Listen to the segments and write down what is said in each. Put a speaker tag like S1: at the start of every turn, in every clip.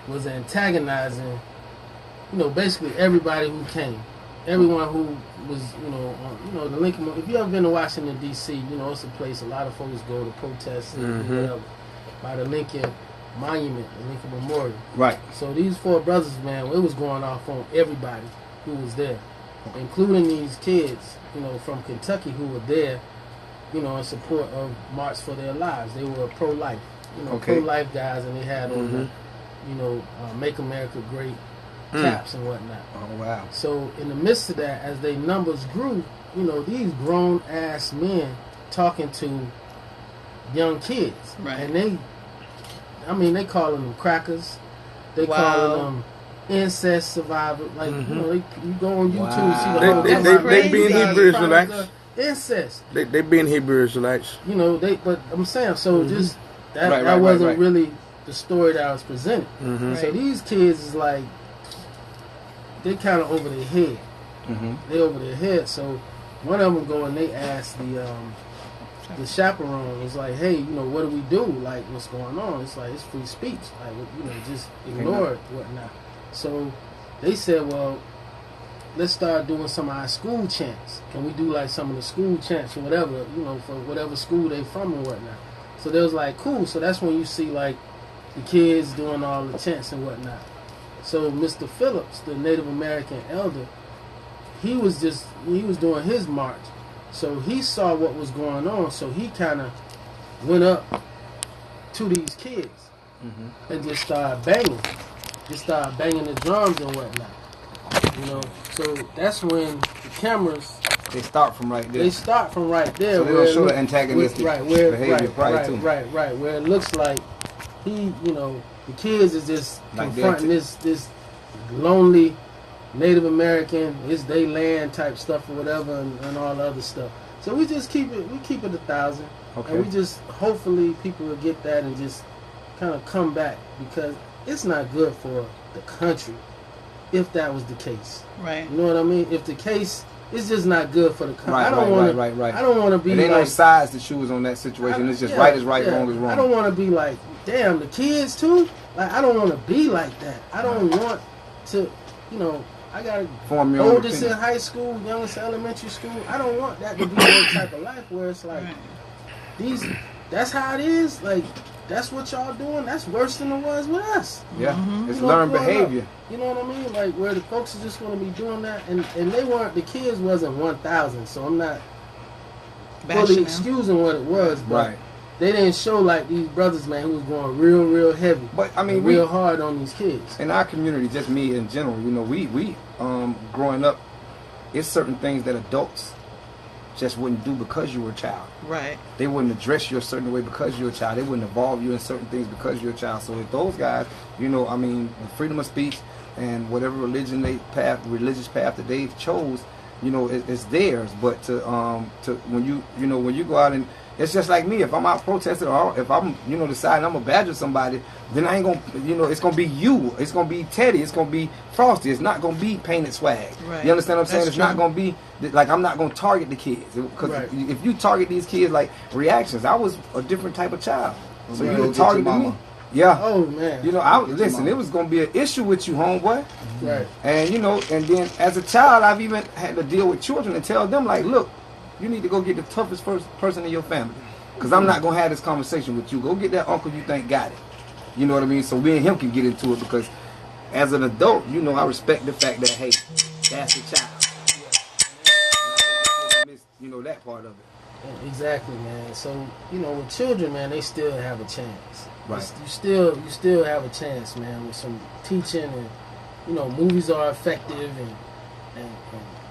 S1: was antagonizing, basically everybody who came. Everyone who was, the Lincoln. If you ever been to Washington D.C., it's a place a lot of folks go to protest and whatever by the Lincoln Monument, the Lincoln Memorial.
S2: Right.
S1: So these four brothers, man, it was going off on everybody who was there, including these kids, from Kentucky who were there, in support of March for Their Lives. They were pro-life, pro-life guys, and they had on the, Make America Great caps and whatnot.
S2: Oh, wow.
S1: So in the midst of that, as their numbers grew, these grown-ass men talking to young kids.
S3: Right.
S1: And they calling them crackers. They calling them incest survivors. Like, you go on YouTube, see the whole...
S2: They being Hebrew Israelites.
S1: Incest.
S2: They being Hebrew Israelites.
S1: But I'm saying, so just... That wasn't really the story that I was presenting. So these kids is like... They kind of over their head. They over their head. So one of them go and they ask the chaperone, was like, hey, what do we do? Like, what's going on? It's like, it's free speech. Like, just ignore it, whatnot. So they said, well, let's start doing some of our school chants. Can we do like some of the school chants or whatever, for whatever school they from and whatnot. So they was like, cool. So that's when you see like the kids doing all the chants and whatnot. So Mr. Phillips, the Native American elder, he was doing his march. So he saw what was going on. So he kind of went up to these kids and just started banging. Just started banging the drums and whatnot. So that's when the cameras...
S2: They start from right there.
S1: They start from right there.
S2: So they don't show the antagonistic behavior prior to.
S1: Right. Where it looks like he, the kids is just like confronting this lonely Native American, it's they land type stuff or whatever, and all the other stuff. So we just keep it 1,000, and we just hopefully people will get that and just kind of come back, because it's not good for the country if that was the case.
S3: Right.
S1: You know what I mean? If the case, it's just not good for the country.
S2: Right.
S1: I don't want to be.
S2: There ain't no sides to choose on that situation. It's just right is right, wrong is wrong.
S1: I don't want to be like, damn, the kids too. Like, I don't want to be like that. I don't want to, I got
S2: form your
S1: oldest in high school, youngest in elementary school. I don't want that to be that type of life where it's like, that's how it is. Like, that's what y'all doing. That's worse than it was with us.
S2: Yeah, it's learned behavior.
S1: You know what I mean? Like, where the folks are just going to be doing that, and they weren't. The kids wasn't 1,000, so I'm not fully excusing what it was, but they didn't show like these brothers, man, who was going real heavy. But I mean, real hard on these kids.
S2: In our community, just me in general, we growing up, it's certain things that adults just wouldn't do because you were a child.
S3: Right.
S2: They wouldn't address you a certain way because you're a child. They wouldn't involve you in certain things because you're a child. So if those guys, the freedom of speech and whatever religious path that they chose, it's theirs. But to when you go out and, it's just like me. If I'm out protesting, or if I'm, deciding I'm gonna badger somebody, then I ain't gonna, it's gonna be you. It's gonna be Teddy. It's gonna be Frosty. It's not gonna be Painted Swagg. Right. You understand what I'm saying? It's not gonna be like, I'm not gonna target the kids, because if you target these kids like reactions, I was a different type of child. So you targeted me. Yeah.
S1: Oh man.
S2: Listen, it was gonna be an issue with you, homeboy.
S1: Right.
S2: And and then as a child, I've even had to deal with children and tell them like, look, you need to go get the toughest person in your family, because I'm not going to have this conversation with you. Go get that uncle you think got it. You know what I mean? So me and him can get into it, because as an adult, I respect the fact that, hey, that's a child. That part of it.
S1: Yeah, exactly, man. So, with children, man, they still have a chance.
S2: Right.
S1: You still have a chance, man, with some teaching, and, movies are effective, and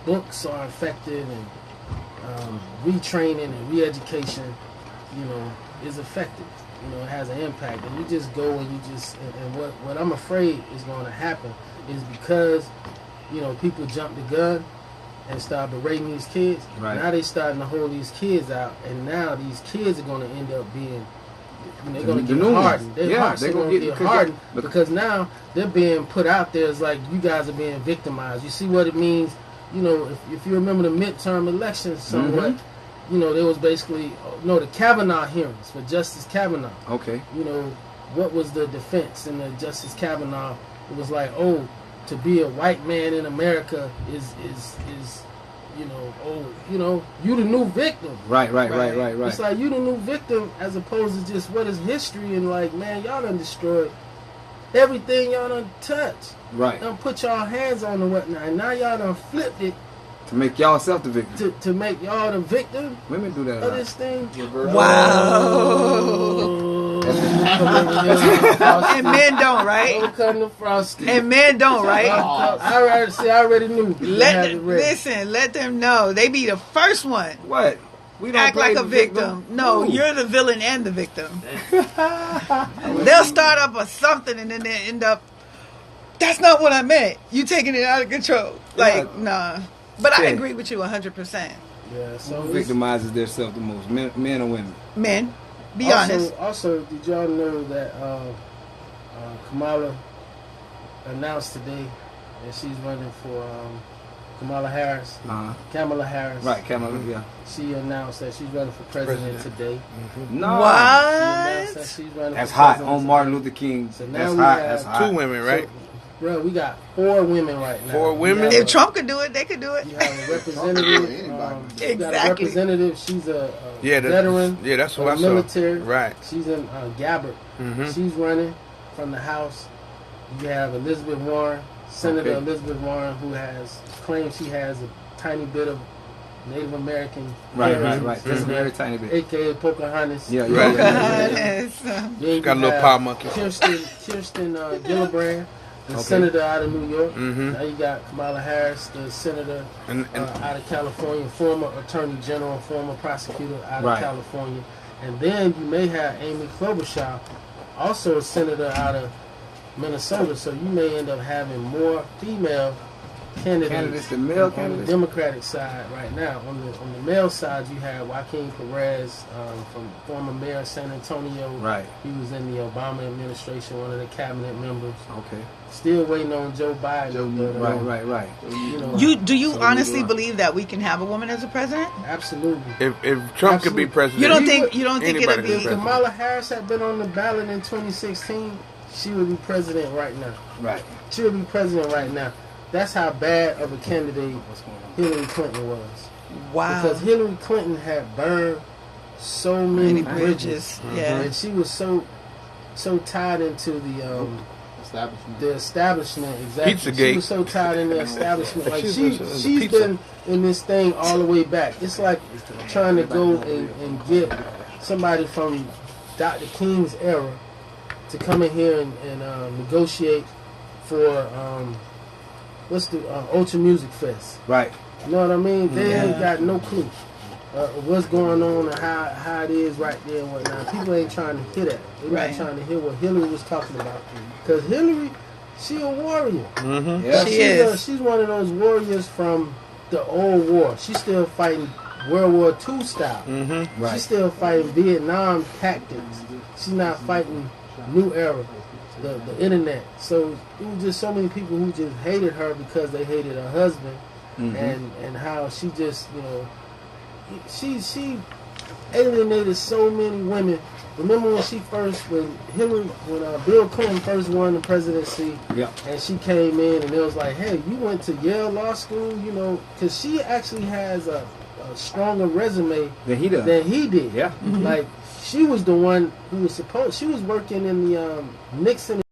S1: books are effective, and retraining and re-education, is effective. It has an impact, and you just go and what I'm afraid is going to happen is because, people jump the gun and start berating these kids. Right. Now they starting to hold these kids out, and now these kids are going to end up being, they're going to get hardened. They're going to get hardened because now they're being put out there as like, you guys are being victimized. You see what it means? If you remember the midterm elections somewhat, there was basically, the Kavanaugh hearings for Justice Kavanaugh.
S2: Okay.
S1: what was the defense in the Justice Kavanaugh? It was like, oh, to be a white man in America is you the new victim.
S2: Right.
S1: It's like you the new victim as opposed to just what is history and like, man, y'all done destroyed everything y'all done touched.
S2: Right.
S1: Done put y'all hands on and whatnot. And now y'all done flipped it.
S2: To make y'all self the victim.
S1: To make y'all the victim.
S2: Women do that.
S1: Of this thing.
S3: Wow. And men don't, right?
S1: Don't come to Frosty.
S3: And men don't, right?
S1: I already knew.
S3: Let them know. They be the first one.
S2: What? We don't
S3: act like a victim. No, you're the villain and the victim. They'll start up or something and then they end up, that's not what I meant. You taking it out of control. Like, nah. But I agree with you 100%.
S2: Yeah, so who victimizes themselves the most, men or women?
S3: Men. Be honest.
S1: Also, did y'all know that Kamala announced today that she's running for Kamala Harris? Kamala Harris.
S2: Right, Kamala, yeah.
S1: She announced that she's running for president today.
S2: Mm-hmm. No.
S3: What?
S1: She announced that she's running
S2: That's
S1: for
S2: hot on Martin Luther King.
S1: So now
S2: That's hot.
S4: 2 women, right?
S1: So, bro, we got 4 women right now.
S4: 4 women?
S3: If Trump could do it, they could do it.
S1: You have a representative.
S3: Exactly.
S1: You got a representative. She's a veteran.
S4: Yeah, that's what I saw.
S1: Military.
S4: Right.
S1: She's in Gabbard. Mm-hmm. She's running from the House. You have Elizabeth Warren, Senator Elizabeth Warren, who claims she has a tiny bit of Native American.
S2: Right. Just a very tiny bit.
S1: AKA Pocahontas.
S2: Yeah.
S1: Pocahontas.
S4: Got a little power monkey.
S1: Kirsten Gillibrand. The senator out of New York. Mm-hmm. Now you got Kamala Harris, the senator out of California, former attorney general, former prosecutor out of California. And then you may have Amy Klobuchar, also a senator out of Minnesota. So you may end up having more female candidates
S2: than male
S1: on
S2: candidates.
S1: The Democratic side right now. On the male side, you have Joaquin Perez from former mayor of San Antonio.
S2: Right.
S1: He was in the Obama administration, one of the cabinet members.
S2: Okay.
S1: Still waiting on Joe Biden.
S2: Right.
S3: Do you honestly believe that we can have a woman as a president?
S1: Absolutely.
S4: If Trump could be president,
S3: you don't think it'd be?
S1: If Kamala Harris had been on the ballot in 2016, she would be president right now.
S2: Right.
S1: She would be president right now. That's how bad of a candidate Hillary Clinton was.
S3: Wow.
S1: Because Hillary Clinton had burned so many bridges.
S3: Yeah.
S1: And she was so tied into the establishment. Exactly.
S4: Pizzagate.
S1: She was so tied in the establishment. Like she's been in this thing all the way back. It's like trying to go and get somebody from Dr. King's era to come in here and negotiate for what's the Ultra Music Fest.
S2: Right.
S1: You know what I mean? They ain't got no clue what's going on and how it is right there and whatnot. People ain't trying to hear that. They're not trying to hear what Hillary was talking about. Because Hillary, she a warrior.
S2: Mm-hmm.
S3: Yeah, she is.
S1: She's one of those warriors from the old war. She's still fighting World War II style.
S2: Mm-hmm. Right.
S1: She's still fighting Vietnam tactics. She's not fighting new era. The internet. So it was just so many people who just hated her because they hated her husband, and how she just she alienated so many women. Remember when Bill Clinton first won the presidency, and she came in and it was like, hey, you went to Yale Law School, because she actually has a stronger resume
S2: than he did. Yeah.
S1: Mm-hmm. Like, she was the one who was she was working in the Nixon